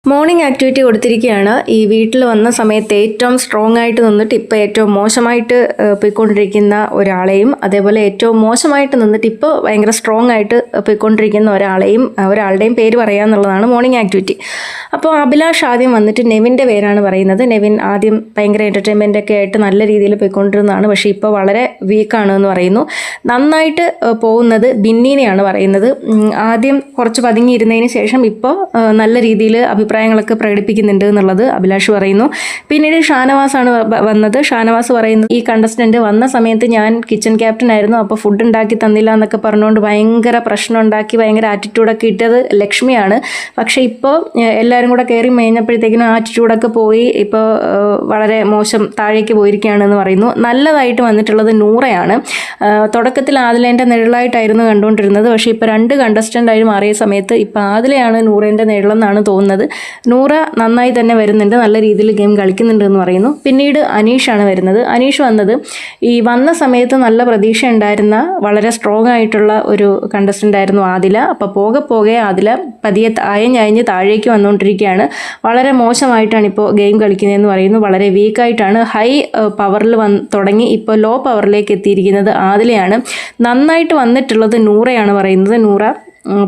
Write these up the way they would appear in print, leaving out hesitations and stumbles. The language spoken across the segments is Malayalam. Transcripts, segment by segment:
മോർണിംഗ് ആക്ടിവിറ്റി കൊടുത്തിരിക്കുകയാണ്. ഈ വീട്ടിൽ വന്ന സമയത്ത് ഏറ്റവും സ്ട്രോങ് ആയിട്ട് നിന്നിട്ട് ഇപ്പോൾ ഏറ്റവും മോശമായിട്ട് പോയിക്കൊണ്ടിരിക്കുന്ന ഒരാളെയും, അതേപോലെ ഏറ്റവും മോശമായിട്ട് നിന്നിട്ട് ഇപ്പോൾ ഭയങ്കര സ്ട്രോങ് ആയിട്ട് പോയിക്കൊണ്ടിരിക്കുന്ന ഒരാളുടെയും പേര് പറയുക എന്നുള്ളതാണ് മോർണിംഗ് ആക്ടിവിറ്റി. അപ്പോൾ അഭിലാഷ് ആദ്യം വന്നിട്ട് നെവിൻ്റെ പേരാണ് പറയുന്നത്. നെവിൻ ആദ്യം ഭയങ്കര എൻ്റർടൈൻമെൻ്റ് ഒക്കെ ആയിട്ട് നല്ല രീതിയിൽ പോയിക്കൊണ്ടിരുന്നതാണ്, പക്ഷേ ഇപ്പോൾ വളരെ വീക്കാണ് എന്ന് പറയുന്നു. നന്നായിട്ട് പോകുന്നത് ബിന്നീനെയാണ് പറയുന്നത്. ആദ്യം കുറച്ച് പതുങ്ങിയിരുന്നതിന് ശേഷം ഇപ്പോൾ നല്ല രീതിയിൽ അഭിപ്രായങ്ങളൊക്കെ പ്രകടിപ്പിക്കുന്നുണ്ട് എന്നുള്ളത് അഭിലാഷ് പറയുന്നു. പിന്നീട് ഷാനവാസാണ് വന്നത്. ഷാനവാസ് പറയുന്നത്, ഈ കണ്ടസ്റ്റന്റ് വന്ന സമയത്ത് ഞാൻ കിച്ചൺ ക്യാപ്റ്റൻ ആയിരുന്നു, അപ്പോൾ ഫുഡ് ഉണ്ടാക്കി തന്നില്ല എന്നൊക്കെ പറഞ്ഞുകൊണ്ട് ഭയങ്കര പ്രശ്നം ഉണ്ടാക്കി ഭയങ്കര ആറ്റിറ്റ്യൂഡൊക്കെ ഇട്ടത് ലക്ഷ്മിയാണ്. പക്ഷേ ഇപ്പോൾ എല്ലാവരും കൂടെ കയറി മേഞ്ഞപ്പോഴത്തേക്കിനും ആറ്റിറ്റ്യൂഡൊക്കെ പോയി ഇപ്പോൾ വളരെ മോശം താഴേക്ക് പോയിരിക്കുകയാണെന്ന് പറയുന്നു. നല്ലതായിട്ട് വന്നിട്ടുള്ളത് നൂറയാണ്. തുടക്കത്തിൽ ആദിലേൻ്റെ നിഴലായിട്ടായിരുന്നു കണ്ടുകൊണ്ടിരുന്നത്, പക്ഷേ ഇപ്പോൾ 2 കണ്ടസ്റ്റൻ്റായി മാറിയ സമയത്ത് ഇപ്പോൾ ആദിലയാണ് നൂറേൻ്റെ നിഴലെന്നാണ് തോന്നുന്നത്. നൂറ നന്നായി തന്നെ വരുന്നുണ്ട്, നല്ല രീതിയിൽ ഗെയിം കളിക്കുന്നുണ്ട് എന്ന് പറയുന്നു. പിന്നീട് അനീഷാണ് വരുന്നത്. അനീഷ് വന്നത് ഈ വന്ന സമയത്ത് നല്ല പ്രതീക്ഷ ഉണ്ടായിരുന്ന വളരെ സ്ട്രോങ് ആയിട്ടുള്ള ഒരു കണ്ടസ്റ്റൻ്റ് ആയിരുന്നു ആദില. അപ്പോൾ പോകെ ആദില പതിയെ അയഞ്ഞ് താഴേക്ക് വന്നുകൊണ്ടിരിക്കുകയാണ്. വളരെ മോശമായിട്ടാണ് ഇപ്പോൾ ഗെയിം കളിക്കുന്നതെന്ന് പറയുന്നു. വളരെ വീക്കായിട്ടാണ്. ഹൈ പവറിൽ തുടങ്ങി ഇപ്പോൾ ലോ പവറിലേക്ക് എത്തിയിരിക്കുന്നത് ആദിലയാണ്. നന്നായിട്ട് വന്നിട്ടുള്ളത് നൂറയാണ് പറയുന്നത്. നൂറ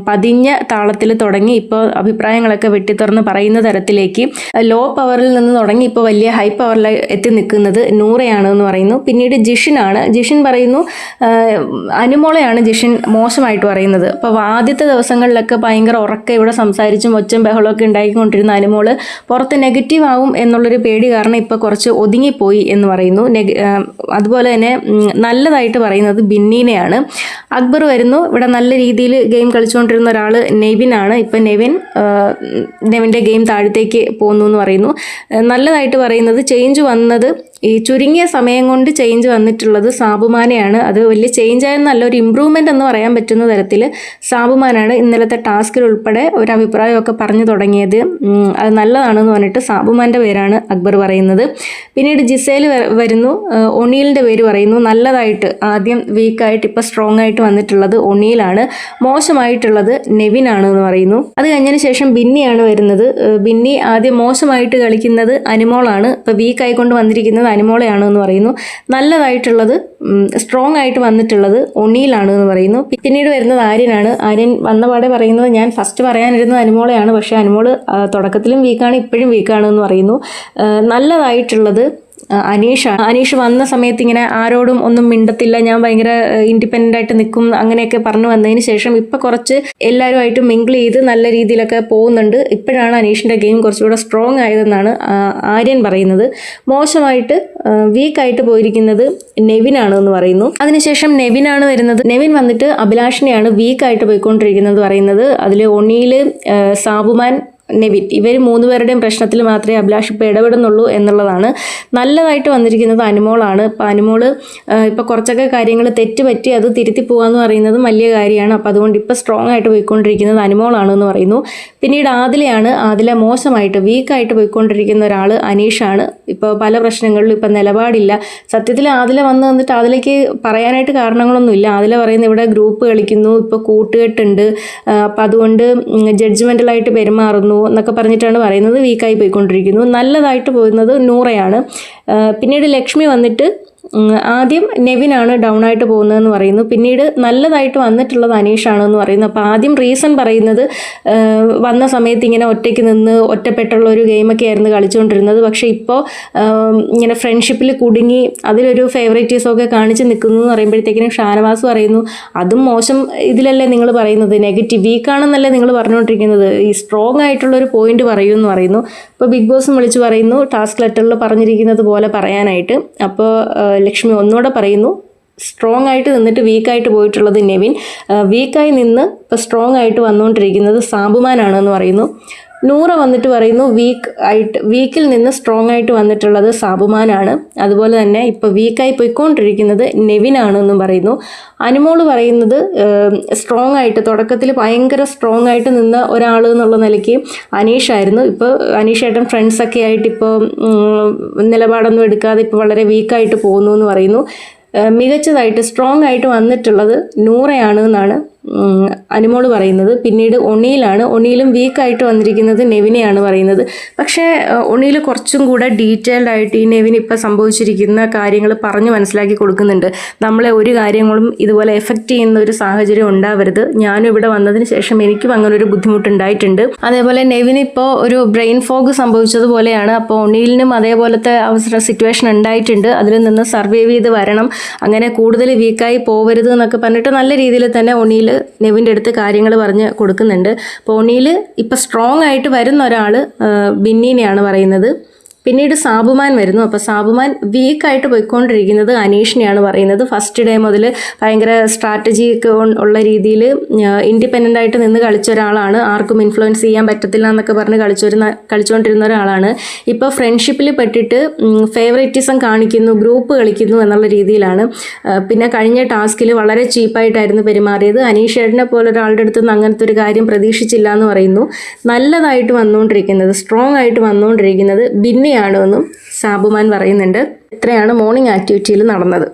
പതിഞ്ഞ താളത്തിൽ തുടങ്ങി ഇപ്പോൾ അഭിപ്രായങ്ങളൊക്കെ വെട്ടിത്തുറന്ന് പറയുന്ന തരത്തിലേക്ക് ലോ പവറിൽ നിന്ന് തുടങ്ങി ഇപ്പോൾ വലിയ ഹൈ പവറിൽ എത്തി നിൽക്കുന്നത് നൂറയാണ് എന്ന് പറയുന്നു. പിന്നീട് ജിഷിനാണ്. ജിഷിൻ പറയുന്നു അനുമോളെയാണ് ജിഷിൻ മോശമായിട്ട് പറയുന്നത്. അപ്പോൾ ആദ്യത്തെ ദിവസങ്ങളിലൊക്കെ ഭയങ്കര ഉറക്കെ ഇവിടെ സംസാരിച്ചും ഒച്ചും ബഹളമൊക്കെ ഉണ്ടാക്കിക്കൊണ്ടിരുന്ന അനുമോള് പുറത്ത് നെഗറ്റീവ് ആവും എന്നുള്ളൊരു പേടി കാരണം ഇപ്പോൾ കുറച്ച് ഒതുങ്ങിപ്പോയി എന്ന് പറയുന്നു. അതുപോലെ തന്നെ നല്ലതായിട്ട് പറയുന്നത് ബിന്നീനെയാണ്. അക്ബർ വരുന്നു. ഇവിടെ നല്ല രീതിയിൽ ഗെയിം കളിച്ചുകൊണ്ടിരുന്ന ഒരാൾ നെവിനാണ്. ഇപ്പം നെവിൻ്റെ ഗെയിം താഴത്തേക്ക് പോകുന്നു എന്ന് പറയുന്നു. നല്ലതായിട്ട് പറയുന്നത് ചേഞ്ച് വന്നത് ഈ ചുരുങ്ങിയ സമയം കൊണ്ട് ചേഞ്ച് വന്നിട്ടുള്ളത് സാബുമാനെയാണ്. അത് വലിയ ചേഞ്ച് ആയെന്നല്ല, ഒരു ഇമ്പ്രൂവ്മെൻ്റ് എന്ന് പറയാൻ പറ്റുന്ന തരത്തിൽ സാബുമാനാണ് ഇന്നലത്തെ ടാസ്കിൽ ഉൾപ്പെടെ ഒരു അഭിപ്രായമൊക്കെ പറഞ്ഞു തുടങ്ങിയത്. അത് നല്ലതാണെന്ന് പറഞ്ഞിട്ട് സാബുമാൻ്റെ പേരാണ് അക്ബർ പറയുന്നത്. പിന്നീട് ജിസേൽ വരുന്നു. ഒണീലിൻ്റെ പേര് പറയുന്നു. നല്ലതായിട്ട് ആദ്യം വീക്കായിട്ട് ഇപ്പോൾ സ്ട്രോങ് ആയിട്ട് വന്നിട്ടുള്ളത് ഒണീലാണ്. മോശമായിട്ടുള്ളത് നെവിനാണ് എന്ന് പറയുന്നു. അത് കഴിഞ്ഞതിന് ശേഷം ബിന്നിയാണ് വരുന്നത്. ബിന്നി ആദ്യം മോശമായിട്ട് കളിക്കുന്നത് അനുമോളാണ്. ഇപ്പോൾ വീക്കായിക്കൊണ്ട് വന്നിരിക്കുന്നത് അനുമോളയാണ് എന്ന് പറയുന്നു. നല്ലതായിട്ടുള്ളത് സ്ട്രോങ് ആയിട്ട് വന്നിട്ടുള്ളത് ഒണീലാണ് എന്ന് പറയുന്നു. പിന്നീട് വരുന്നത് ആര്യനാണ്. ആര്യൻ വന്നപാടെ പറയുന്നത്, ഞാൻ ഫസ്റ്റ് പറയാനിരുന്നത് അനുമോളയാണ്, പക്ഷേ അനുമോള് തുടക്കത്തിലും വീക്കാണ്, ഇപ്പോഴും വീക്കാണ് എന്ന് പറയുന്നു. നല്ലതായിട്ടുള്ളത് അനീഷ് വന്ന സമയത്ത് ഇങ്ങനെ ആരോടും ഒന്നും മിണ്ടത്തില്ല, ഞാൻ ഭയങ്കര ഇൻഡിപെൻഡൻ്റ് ആയിട്ട് നിൽക്കും അങ്ങനെയൊക്കെ പറഞ്ഞു വന്നതിന് ശേഷം ഇപ്പം കുറച്ച് എല്ലാവരുമായിട്ട് മിങ്കിൾ ചെയ്ത് നല്ല രീതിയിലൊക്കെ പോകുന്നുണ്ട്. ഇപ്പോഴാണ് അനീഷിൻ്റെ ഗെയിം കുറച്ചുകൂടെ സ്ട്രോങ് ആയതെന്നാണ് ആര്യൻ പറയുന്നത്. മോശമായിട്ട് വീക്കായിട്ട് പോയിരിക്കുന്നത് നെവിനാണ് എന്ന് പറയുന്നു. അതിനുശേഷം നെവിനാണ് വരുന്നത്. നെവിൻ വന്നിട്ട് അഭിലാഷിനെയാണ് വീക്കായിട്ട് പോയിക്കൊണ്ടിരിക്കുന്നത് പറയുന്നത്. അതിൽ ഒണീൽ, സാബുമാൻ, നെവിൻ ഇവർ 3 പേരുടെയും പ്രശ്നത്തിൽ മാത്രമേ അഭിലാഷ് ഇപ്പോൾ ഇടപെടുന്നുള്ളൂ എന്നുള്ളതാണ്. നല്ലതായിട്ട് വന്നിരിക്കുന്നത് അനുമോളാണ്. ഇപ്പോൾ അനുമോള് ഇപ്പോൾ കുറച്ചൊക്കെ കാര്യങ്ങൾ തെറ്റുപറ്റി അത് തിരുത്തി പോകാമെന്ന് പറയുന്നതും വലിയ കാര്യമാണ്. അപ്പോൾ അതുകൊണ്ട് ഇപ്പോൾ സ്ട്രോങ് ആയിട്ട് പോയിക്കൊണ്ടിരിക്കുന്നത് അനുമോളാണെന്ന് പറയുന്നു. പിന്നീട് ആദിലയാണ്. ആദില മോശമായിട്ട് വീക്കായിട്ട് പോയിക്കൊണ്ടിരിക്കുന്ന ഒരാൾ അനീഷാണ്. ഇപ്പോൾ പല പ്രശ്നങ്ങളിലും ഇപ്പോൾ നിലപാടില്ല. സത്യത്തിൽ ആദില വന്നിട്ട് ആദിലയ്ക്ക് പറയാനായിട്ട് കാരണങ്ങളൊന്നുമില്ല. ആദില പറയുന്നത് ഇവിടെ ഗ്രൂപ്പ് കളിക്കുന്നു, ഇപ്പോൾ കൂട്ടുകെട്ടുണ്ട്, അപ്പോൾ അതുകൊണ്ട് ജഡ്ജ്മെൻ്റലായിട്ട് പെരുമാറുന്നു എന്നൊക്കെ പറഞ്ഞിട്ടാണ് പറയുന്നത്. വീക്കായി പോയിക്കൊണ്ടിരിക്കുന്നു. നല്ലതായിട്ട് പോകുന്നത് നൂറയാണ്. പിന്നീട് ലക്ഷ്മി വന്നിട്ട് ആദ്യം നെവിനാണ് ഡൗൺ ആയിട്ട് പോകുന്നതെന്ന് പറയുന്നു. പിന്നീട് നല്ലതായിട്ട് വന്നിട്ടുള്ളത് അനീഷാണെന്ന് പറയുന്നു. അപ്പോൾ ആദ്യം റീസൺ പറയുന്നത് വന്ന സമയത്ത് ഇങ്ങനെ ഒറ്റയ്ക്ക് നിന്ന് ഒറ്റപ്പെട്ടുള്ള ഒരു ഗെയിമൊക്കെ ആയിരുന്നു കളിച്ചുകൊണ്ടിരുന്നത്, പക്ഷേ ഇപ്പോൾ ഇങ്ങനെ ഫ്രണ്ട്ഷിപ്പിൽ കുടുങ്ങി അതിലൊരു ഫേവറേറ്റീസൊക്കെ കാണിച്ച് നിൽക്കുന്നു എന്ന് പറയുമ്പോഴത്തേക്കിനും ഷാനവാസ് പറയുന്നു, അതും മോശം ഇതിലല്ലേ നിങ്ങൾ പറയുന്നത്, നെഗറ്റീവ് വീക്കാണെന്നല്ലേ നിങ്ങൾ പറഞ്ഞുകൊണ്ടിരിക്കുന്നത്, ഈ സ്ട്രോങ് ആയിട്ടുള്ളൊരു പോയിന്റ് പറയൂ എന്ന് പറയുന്നു. ഇപ്പോൾ ബിഗ് ബോസും വിളിച്ച് പറയുന്നു ടാസ്ക് ലെറ്ററിൽ പറഞ്ഞിരിക്കുന്നത് പോലെ പറയാനായിട്ട്. അപ്പോൾ ലക്ഷ്മി ഒന്നുകൂടെ പറയുന്നു സ്ട്രോങ് ആയിട്ട് നിന്നിട്ട് വീക്കായിട്ട് പോയിട്ടുള്ളത് നെവിൻ, വീക്കായി നിന്ന് ഇപ്പോൾ സ്ട്രോങ് ആയിട്ട് വന്നുകൊണ്ടിരിക്കുന്നത് സാബുമാനാണ് എന്ന് പറയുന്നു. നൂറ വന്നിട്ട് പറയുന്നു വീക്കിൽ നിന്ന് സ്ട്രോങ് ആയിട്ട് വന്നിട്ടുള്ളത് സാബുമാനാണ്. അതുപോലെ തന്നെ ഇപ്പോൾ വീക്കായി പോയിക്കൊണ്ടിരിക്കുന്നത് നെവിനാണ് എന്നും പറയുന്നു. അനുമോള് പറയുന്നത് സ്ട്രോങ് ആയിട്ട് തുടക്കത്തിൽ ഭയങ്കര സ്ട്രോങ് ആയിട്ട് നിന്ന ഒരാൾ എന്നുള്ള നിലയ്ക്ക് അനീഷായിരുന്നു. ഇപ്പോൾ അനീഷേട്ടൻ ഫ്രണ്ട്സൊക്കെ ആയിട്ട് ഇപ്പോൾ നിലപാടൊന്നും എടുക്കാതെ ഇപ്പോൾ വളരെ വീക്കായിട്ട് പോകുന്നു എന്ന് പറയുന്നു. മികച്ചതായിട്ട് സ്ട്രോങ് ആയിട്ട് വന്നിട്ടുള്ളത് നൂറയാണ് എന്നാണ് അനുമോള് പറയുന്നത്. പിന്നീട് ഒണിയിലും വീക്കായിട്ട് വന്നിരിക്കുന്നത് നെവിനെയാണ് പറയുന്നത്. പക്ഷേ ഒണിയിൽ കുറച്ചും കൂടെ ഡീറ്റെയിൽഡ് ആയിട്ട് ഈ നെവിൻ ഇപ്പം സംഭവിച്ചിരിക്കുന്ന കാര്യങ്ങൾ പറഞ്ഞ് മനസ്സിലാക്കി കൊടുക്കുന്നുണ്ട്. നമ്മളെ ഒരു കാര്യങ്ങളും ഇതുപോലെ എഫക്റ്റ് ചെയ്യുന്ന ഒരു സാഹചര്യം ഉണ്ടാവരുത്. ഞാനും ഇവിടെ വന്നതിന് ശേഷം എനിക്കും അങ്ങനെ ഒരു ബുദ്ധിമുട്ടുണ്ടായിട്ടുണ്ട്. അതേപോലെ നെവിന് ഇപ്പോൾ ഒരു ബ്രെയിൻ ഫോഗ് സംഭവിച്ചതുപോലെയാണ്. അപ്പോൾ ഒണിയിലിനും അതേപോലത്തെ സിറ്റുവേഷൻ ഉണ്ടായിട്ടുണ്ട്. അതിൽ നിന്ന് സർവൈവ് ചെയ്ത് വരണം, അങ്ങനെ കൂടുതൽ വീക്കായി പോവരുത് എന്നൊക്കെ പറഞ്ഞിട്ട് നല്ല രീതിയിൽ തന്നെ ഒണിയിൽ നെവിൻ്റെ അടുത്ത് കാര്യങ്ങൾ പറഞ്ഞ് കൊടുക്കുന്നുണ്ട്. അപ്പോൾ ഒണിയിൽ ഇപ്പം സ്ട്രോങ് ആയിട്ട് വരുന്ന ഒരാൾ ബിന്നീനെയാണ് പറയുന്നത്. പിന്നീട് സാബുമാൻ വരുന്നു. അപ്പോൾ സാബുമാൻ വീക്കായിട്ട് പോയിക്കൊണ്ടിരിക്കുന്നത് അനീഷിനെയാണ് പറയുന്നത്. ഫസ്റ്റ് ഡേ മുതൽ ഭയങ്കര സ്ട്രാറ്റജിക്ക് ഉള്ള രീതിയിൽ ഇൻഡിപെൻഡൻ്റ് ആയിട്ട് നിന്ന് കളിച്ച ഒരാളാണ്. ആർക്കും ഇൻഫ്ലുവൻസ് ചെയ്യാൻ പറ്റത്തില്ല എന്നൊക്കെ പറഞ്ഞ് കളിച്ചുകൊണ്ടിരുന്ന ഒരാളാണ്. ഇപ്പോൾ ഫ്രണ്ട്ഷിപ്പിൽ പെട്ടിട്ട് ഫേവറേറ്റിസം കാണിക്കുന്നു, ഗ്രൂപ്പ് കളിക്കുന്നു എന്നുള്ള രീതിയിലാണ്. പിന്നെ കഴിഞ്ഞ ടാസ്കിൽ വളരെ ചീപ്പായിട്ടായിരുന്നു പെരുമാറിയത്. അനീഷേട്ടനെ പോലെ ഒരാളുടെ അടുത്ത് നിന്ന് അങ്ങനത്തെ ഒരു കാര്യം പ്രതീക്ഷിച്ചില്ല എന്ന് പറയുന്നു. നല്ലതായിട്ട് വന്നുകൊണ്ടിരിക്കുന്നത്, സ്ട്രോങ് ആയിട്ട് വന്നുകൊണ്ടിരിക്കുന്നത് ബിന്നിയാണെന്നും സാബുമാൻ പറയുന്നുണ്ട്. ഇത്രയാണ് മോർണിംഗ് ആക്ടിവിറ്റിയിൽ നടന്നത്.